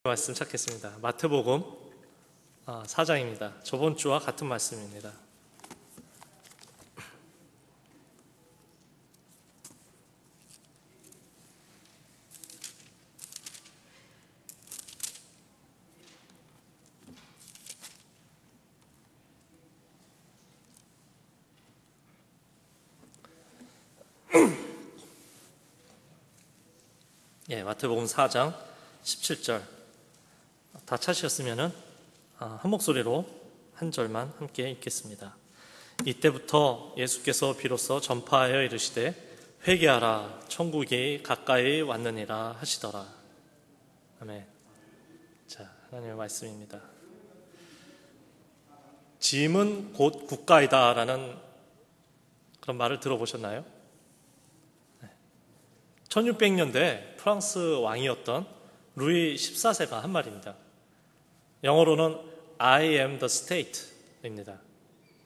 말씀 찾겠습니다. 마태복음 4장입니다. 저번 주와 같은 말씀입니다. 마태복음 4장 17절 다 찾으셨으면 한 목소리로 한 절만 함께 읽겠습니다. 이때부터 예수께서 비로소 전파하여 이르시되 회개하라 천국이 가까이 왔느니라 하시더라. 아멘. 자, 하나님의 말씀입니다. 짐은 곧 국가이다 라는 그런 말을 들어보셨나요? 1600년대 프랑스 왕이었던 루이 14세가 한 말입니다. 영어로는 I am the state입니다.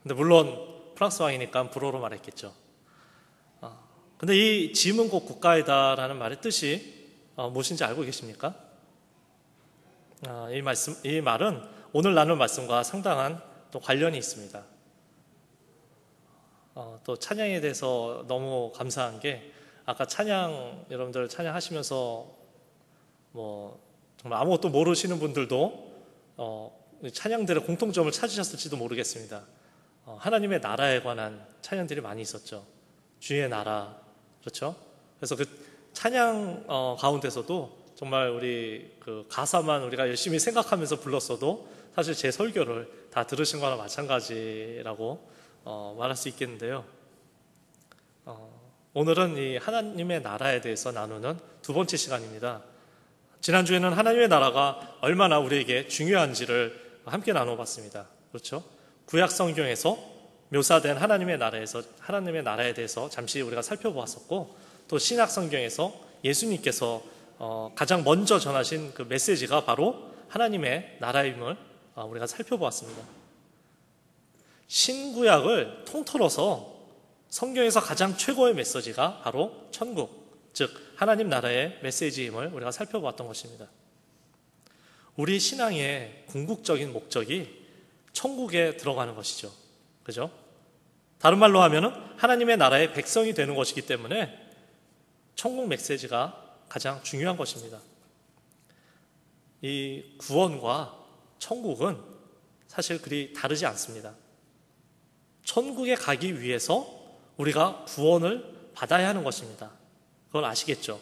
근데 물론 프랑스 왕이니까 불어로 말했겠죠. 근데 이 짐은 곧 국가이다 라는 말의 뜻이 무엇인지 알고 계십니까? 이 말은 오늘 나눌 말씀과 상당한 또 관련이 있습니다. 또 찬양에 대해서 너무 감사한 게 아까 여러분들 찬양하시면서 정말 아무것도 모르시는 분들도 찬양들의 공통점을 찾으셨을지도 모르겠습니다. 하나님의 나라에 관한 찬양들이 많이 있었죠. 주의 나라, 그렇죠? 그래서 그 찬양 가운데서도 정말 우리 그 가사만 우리가 열심히 생각하면서 불렀어도 사실 제 설교를 다 들으신 거나 마찬가지라고 말할 수 있겠는데요. 오늘은 이 하나님의 나라에 대해서 나누는 두 번째 시간입니다. 지난주에는 하나님의 나라가 얼마나 우리에게 중요한지를 함께 나눠봤습니다. 그렇죠? 구약 성경에서 묘사된 하나님의 나라에 대해서 잠시 우리가 살펴보았었고, 또 신약 성경에서 예수님께서 가장 먼저 전하신 그 메시지가 바로 하나님의 나라임을 우리가 살펴보았습니다. 신구약을 통틀어서 성경에서 가장 최고의 메시지가 바로 천국, 즉 하나님 나라의 메시지임을 우리가 살펴보았던 것입니다. 우리 신앙의 궁극적인 목적이 천국에 들어가는 것이죠. 그죠? 다른 말로 하면은 하나님의 나라의 백성이 되는 것이기 때문에 천국 메시지가 가장 중요한 것입니다. 이 구원과 천국은 사실 그리 다르지 않습니다. 천국에 가기 위해서 우리가 구원을 받아야 하는 것입니다. 그걸 아시겠죠?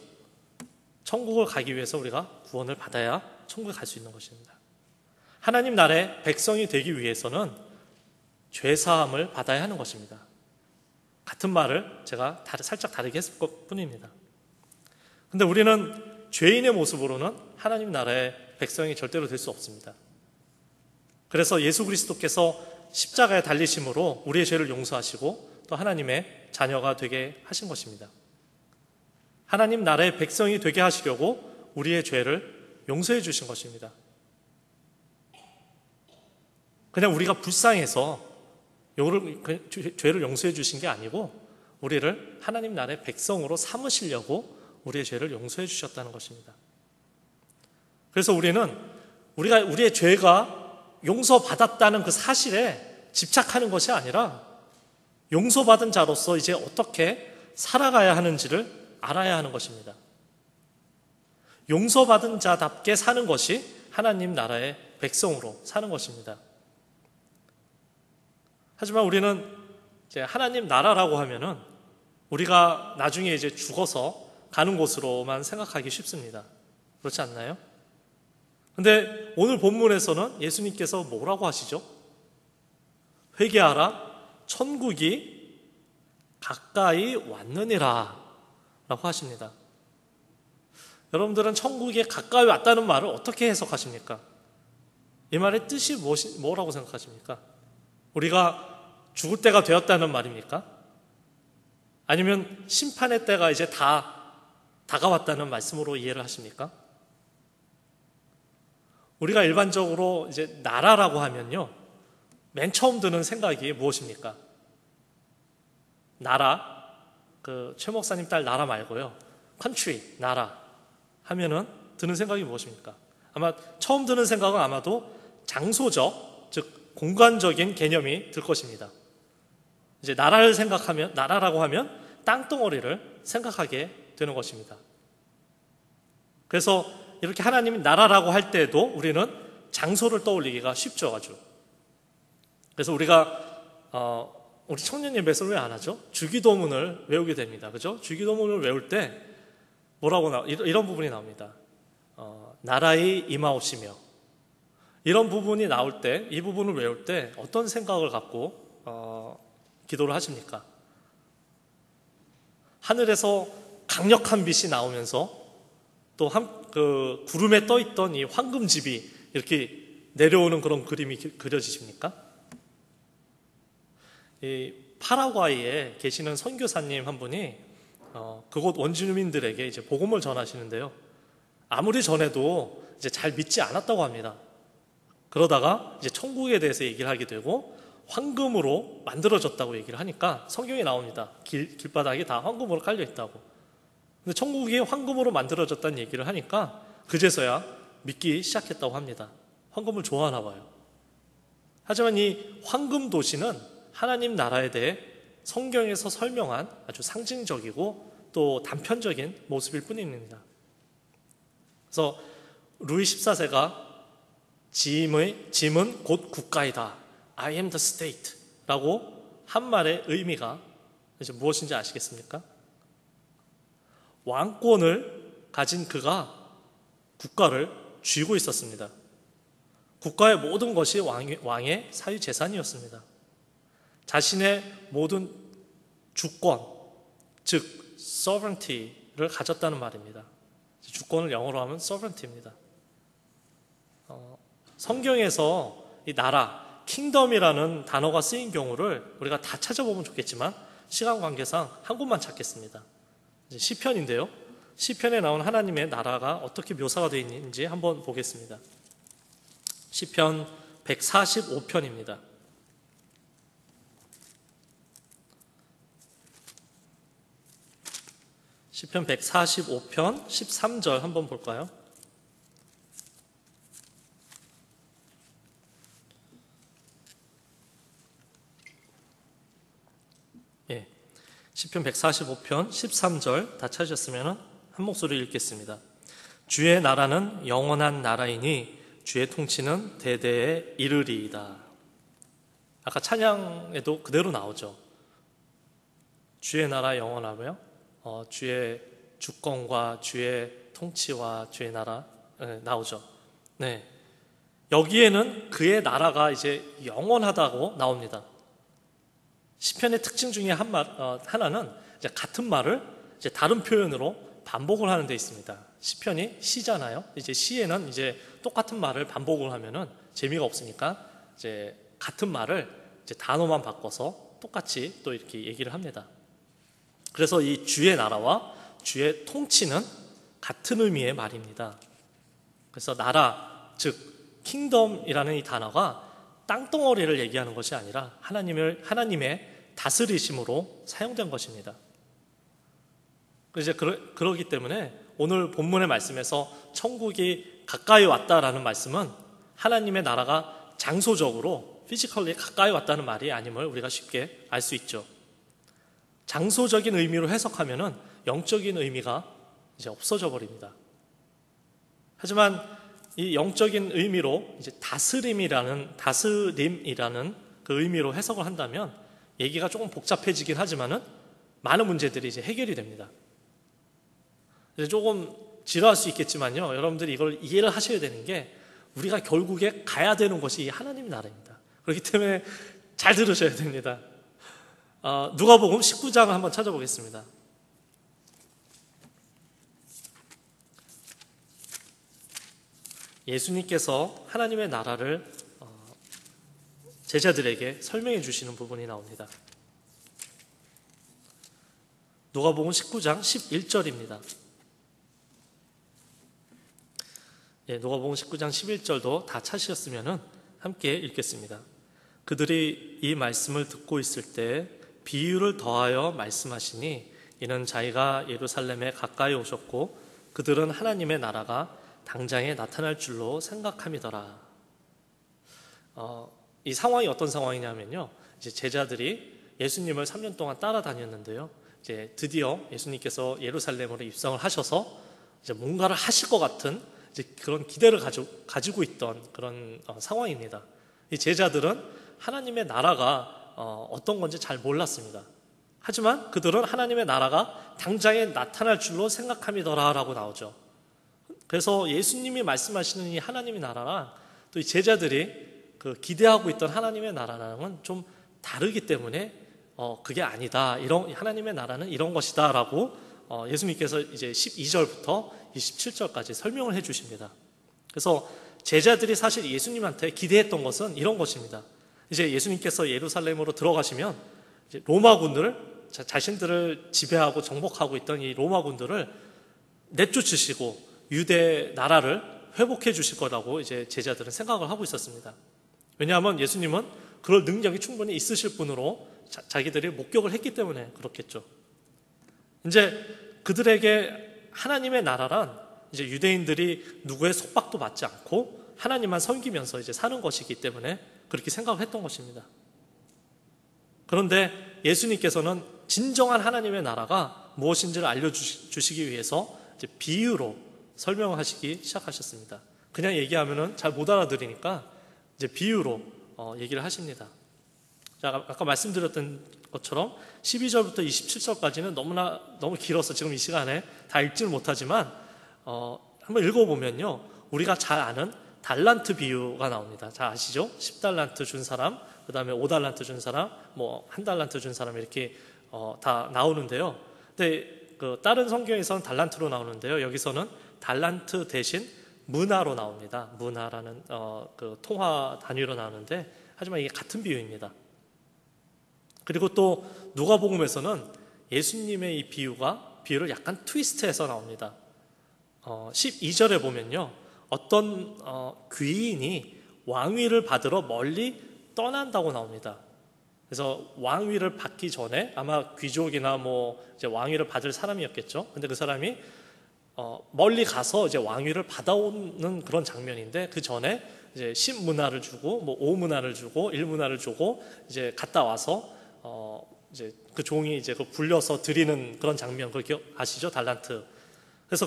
천국을 가기 위해서 우리가 구원을 받아야 천국에 갈 수 있는 것입니다. 하나님 나라의 백성이 되기 위해서는 죄사함을 받아야 하는 것입니다. 같은 말을 제가 살짝 다르게 했을 것 뿐입니다. 근데 우리는 죄인의 모습으로는 하나님 나라의 백성이 절대로 될 수 없습니다. 그래서 예수 그리스도께서 십자가에 달리심으로 우리의 죄를 용서하시고 또 하나님의 자녀가 되게 하신 것입니다. 하나님 나라의 백성이 되게 하시려고 우리의 죄를 용서해 주신 것입니다. 그냥 우리가 불쌍해서 죄를 용서해 주신 게 아니고 우리를 하나님 나라의 백성으로 삼으시려고 우리의 죄를 용서해 주셨다는 것입니다. 그래서 우리의 죄가 용서받았다는 그 사실에 집착하는 것이 아니라 용서받은 자로서 이제 어떻게 살아가야 하는지를 알아야 하는 것입니다. 용서받은 자답게 사는 것이 하나님 나라의 백성으로 사는 것입니다. 하지만 우리는 이제 하나님 나라라고 하면은 우리가 나중에 이제 죽어서 가는 곳으로만 생각하기 쉽습니다. 그렇지 않나요? 근데 오늘 본문에서는 예수님께서 뭐라고 하시죠? 회개하라 천국이 가까이 왔느니라 라고 하십니다. 여러분들은 천국이 가까이 왔다는 말을 어떻게 해석하십니까? 이 말의 뜻이 뭐라고 생각하십니까? 우리가 죽을 때가 되었다는 말입니까? 아니면 심판의 때가 이제 다 다가왔다는 말씀으로 이해를 하십니까? 우리가 일반적으로 이제 나라라고 하면요, 맨 처음 드는 생각이 무엇입니까? 나라, 최 목사님 딸 나라 말고요, country, 나라 하면은 드는 생각이 무엇입니까? 아마 처음 드는 생각은 아마도 장소적, 즉 공간적인 개념이 들 것입니다. 이제 나라를 생각하면, 나라라고 하면 땅덩어리를 생각하게 되는 것입니다. 그래서 이렇게 하나님이 나라라고 할 때에도 우리는 장소를 떠올리기가 쉽죠, 아주. 그래서 우리가 우리 청년 예배에서 왜 안 하죠? 주기도문을 외우게 됩니다. 그죠? 주기도문을 외울 때 이런 부분이 나옵니다. 나라의 임하옵시며, 이런 부분이 나올 때, 이 부분을 외울 때 어떤 생각을 갖고 기도를 하십니까? 하늘에서 강력한 빛이 나오면서 또 그 구름에 떠 있던 이 황금집이 이렇게 내려오는 그런 그림이 그려지십니까? 이 파라과이에 계시는 선교사님 한 분이 그곳 원주민들에게 이제 복음을 전하시는데요. 아무리 전해도 이제 잘 믿지 않았다고 합니다. 그러다가 이제 천국에 대해서 얘기를 하게 되고 황금으로 만들어졌다고 얘기를 하니까 성경에 나옵니다. 길바닥이 다 황금으로 깔려 있다고. 근데 천국이 황금으로 만들어졌다는 얘기를 하니까 그제서야 믿기 시작했다고 합니다. 황금을 좋아하나 봐요. 하지만 이 황금 도시는 하나님 나라에 대해 성경에서 설명한 아주 상징적이고 또 단편적인 모습일 뿐입니다. 그래서 루이 14세가 짐은 곧 국가이다. I am the state 라고 한 말의 의미가 이제 무엇인지 아시겠습니까? 왕권을 가진 그가 국가를 쥐고 있었습니다. 국가의 모든 것이 왕의 사유재산이었습니다. 자신의 모든 주권, 즉 sovereignty를 가졌다는 말입니다. 주권을 영어로 하면 sovereignty입니다. 성경에서 이 나라, 킹덤이라는 단어가 쓰인 경우를 우리가 다 찾아보면 좋겠지만 시간 관계상 한 곳만 찾겠습니다. 시편인데요. 시편에 나온 하나님의 나라가 어떻게 묘사가 되어 있는지 한번 보겠습니다. 시편 145편입니다. 시편 145편 13절 한번 볼까요? 예. 시편 145편 13절 다 찾으셨으면 한 목소리 읽겠습니다. 주의 나라는 영원한 나라이니 주의 통치는 대대에 이르리이다. 아까 찬양에도 그대로 나오죠. 주의 나라 영원하며 주의 주권과 주의 통치와 주의 나라 나오죠. 네. 여기에는 그의 나라가 이제 영원하다고 나옵니다. 시편의 특징 중에 하나는 이제 같은 말을 이제 다른 표현으로 반복을 하는 데 있습니다. 시편이 시잖아요. 이제 시에는 이제 똑같은 말을 반복을 하면은 재미가 없으니까 이제 같은 말을 이제 단어만 바꿔서 똑같이 또 이렇게 얘기를 합니다. 그래서 이 주의 나라와 주의 통치는 같은 의미의 말입니다. 그래서 나라, 즉 킹덤이라는 이 단어가 땅덩어리를 얘기하는 것이 아니라 하나님의 다스리심으로 사용된 것입니다. 이제 그러기 때문에 오늘 본문의 말씀에서 천국이 가까이 왔다라는 말씀은 하나님의 나라가 장소적으로 피지컬리 가까이 왔다는 말이 아님을 우리가 쉽게 알 수 있죠. 장소적인 의미로 해석하면은 영적인 의미가 이제 없어져 버립니다. 하지만 이 영적인 의미로 이제 다스림이라는 그 의미로 해석을 한다면 얘기가 조금 복잡해지긴 하지만은 많은 문제들이 이제 해결이 됩니다. 이제 조금 지루할 수 있겠지만요, 여러분들이 이걸 이해를 하셔야 되는 게 우리가 결국에 가야 되는 것이 하나님의 나라입니다. 그렇기 때문에 잘 들으셔야 됩니다. 누가복음 19장을 한번 찾아보겠습니다. 예수님께서 하나님의 나라를 제자들에게 설명해 주시는 부분이 나옵니다. 누가복음 19장 11절입니다. 누가복음 19장 11절도 다 찾으셨으면 함께 읽겠습니다. 그들이 이 말씀을 듣고 있을 때 비유를 더하여 말씀하시니 이는 자기가 예루살렘에 가까이 오셨고 그들은 하나님의 나라가 당장에 나타날 줄로 생각함이더라. 이 상황이 어떤 상황이냐면요. 이제 제자들이 예수님을 3년 동안 따라다녔는데요. 이제 드디어 예수님께서 예루살렘으로 입성을 하셔서 이제 뭔가를 하실 것 같은 이제 그런 기대를 가지고 있던 그런 상황입니다. 이 제자들은 하나님의 나라가 어떤 건지 잘 몰랐습니다. 하지만 그들은 하나님의 나라가 당장에 나타날 줄로 생각함이더라 라고 나오죠. 그래서 예수님이 말씀하시는 이 하나님의 나라랑 또 이 제자들이 그 기대하고 있던 하나님의 나라랑은 좀 다르기 때문에 그게 아니다. 하나님의 나라는 이런 것이다 라고 예수님께서 이제 12절부터 27절까지 설명을 해 주십니다. 그래서 제자들이 사실 예수님한테 기대했던 것은 이런 것입니다. 이제 예수님께서 예루살렘으로 들어가시면 이제 로마군들, 자신들을 지배하고 정복하고 있던 이 로마군들을 내쫓으시고 유대 나라를 회복해 주실 거라고 이제 제자들은 생각을 하고 있었습니다. 왜냐하면 예수님은 그럴 능력이 충분히 있으실 분으로 자기들이 목격을 했기 때문에 그렇겠죠. 이제 그들에게 하나님의 나라란 이제 유대인들이 누구의 속박도 받지 않고 하나님만 섬기면서 이제 사는 것이기 때문에 그렇게 생각을 했던 것입니다. 그런데 예수님께서는 진정한 하나님의 나라가 무엇인지를 알려주시기 위해서 이제 비유로 설명을 하시기 시작하셨습니다. 그냥 얘기하면은 잘 못 알아들으니까 이제 비유로 얘기를 하십니다. 자, 아까 말씀드렸던 것처럼 12절부터 27절까지는 너무 길어서 지금 이 시간에 다 읽지는 못하지만 한번 읽어보면요, 우리가 잘 아는 달란트 비유가 나옵니다. 잘 아시죠? 10달란트 준 사람, 그 다음에 5달란트 준 사람, 뭐 1달란트 준 사람 이렇게 다 나오는데요. 근데 그 다른 성경에서는 달란트로 나오는데요, 여기서는 달란트 대신 문화로 나옵니다. 문화라는 그 통화 단위로 나오는데, 하지만 이게 같은 비유입니다. 그리고 또 누가복음에서는 예수님의 이 비유를 약간 트위스트해서 나옵니다. 12절에 보면요, 어떤 귀인이 왕위를 받으러 멀리 떠난다고 나옵니다. 그래서 왕위를 받기 전에 아마 귀족이나 뭐 이제 왕위를 받을 사람이었겠죠. 근데 그 사람이 멀리 가서 이제 왕위를 받아오는 그런 장면인데, 그 전에 이제 10문화를 주고 뭐 5문화를 주고 1문화를 주고 이제 갔다 와서 이제 그 종이 이제 그 불려서 드리는 그런 장면, 그거 아시죠? 달란트. 그래서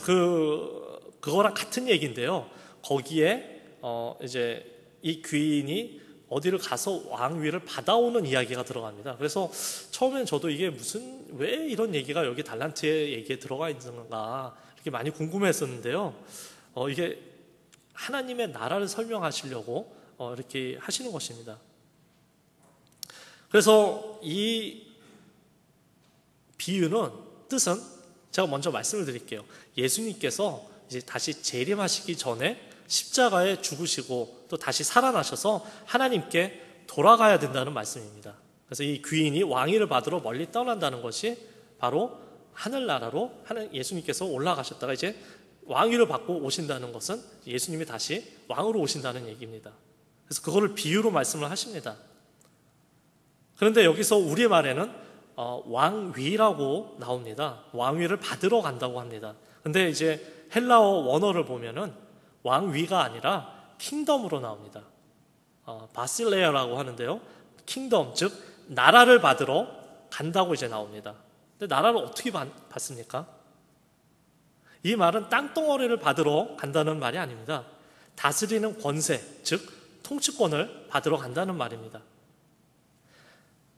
그거랑 같은 얘기인데요. 거기에 이제 이 귀인이 어디를 가서 왕위를 받아오는 이야기가 들어갑니다. 그래서 처음엔 저도 이게 왜 이런 얘기가 여기 달란트의 얘기에 들어가 있는가 이렇게 많이 궁금했었는데요. 이게 하나님의 나라를 설명하시려고 이렇게 하시는 것입니다. 그래서 이 비유는 뜻은 제가 먼저 말씀을 드릴게요. 예수님께서 이제 다시 재림하시기 전에 십자가에 죽으시고 또 다시 살아나셔서 하나님께 돌아가야 된다는 말씀입니다. 그래서 이 귀인이 왕위를 받으러 멀리 떠난다는 것이 바로 하늘나라로 예수님께서 올라가셨다가 이제 왕위를 받고 오신다는 것은 예수님이 다시 왕으로 오신다는 얘기입니다. 그래서 그거를 비유로 말씀을 하십니다. 그런데 여기서 우리말에는 왕위라고 나옵니다. 왕위를 받으러 간다고 합니다. 근데 이제 헬라어 원어를 보면은 왕위가 아니라 킹덤으로 나옵니다. 바실레아라고 하는데요, 킹덤, 즉 나라를 받으러 간다고 이제 나옵니다. 근데 나라를 어떻게 받습니까? 이 말은 땅덩어리를 받으러 간다는 말이 아닙니다. 다스리는 권세, 즉 통치권을 받으러 간다는 말입니다.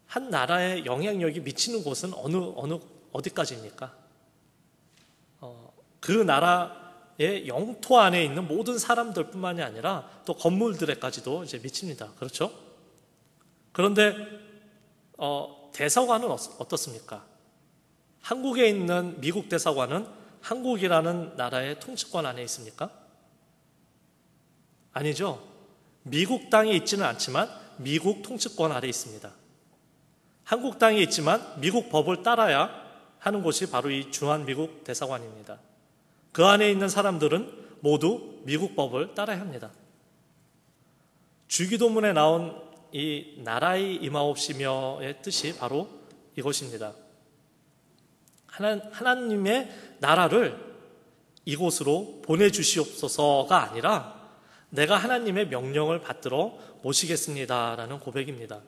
한 나라의 영향력이 미치는 곳은 어디까지입니까? 그 나라의 영토 안에 있는 모든 사람들뿐만이 아니라 또 건물들에까지도 이제 미칩니다. 그렇죠? 그런데 대사관은 어떻습니까? 한국에 있는 미국 대사관은 한국이라는 나라의 통치권 안에 있습니까? 아니죠. 미국 땅에 있지는 않지만 미국 통치권 아래 있습니다. 한국 땅에 있지만 미국 법을 따라야 하는 곳이 바로 이 주한미국 대사관입니다. 그 안에 있는 사람들은 모두 미국 법을 따라야 합니다. 주기도문에 나온 이 나라의 임하옵시며의 뜻이 바로 이것입니다. 하나님의 나라를 이곳으로 보내주시옵소서가 아니라 내가 하나님의 명령을 받들어 모시겠습니다라는 고백입니다.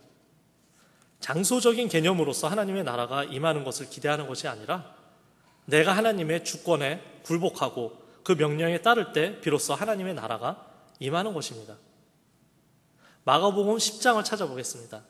장소적인 개념으로서 하나님의 나라가 임하는 것을 기대하는 것이 아니라 내가 하나님의 주권에 굴복하고 그 명령에 따를 때 비로소 하나님의 나라가 임하는 것입니다. 마가복음 10장을 찾아보겠습니다.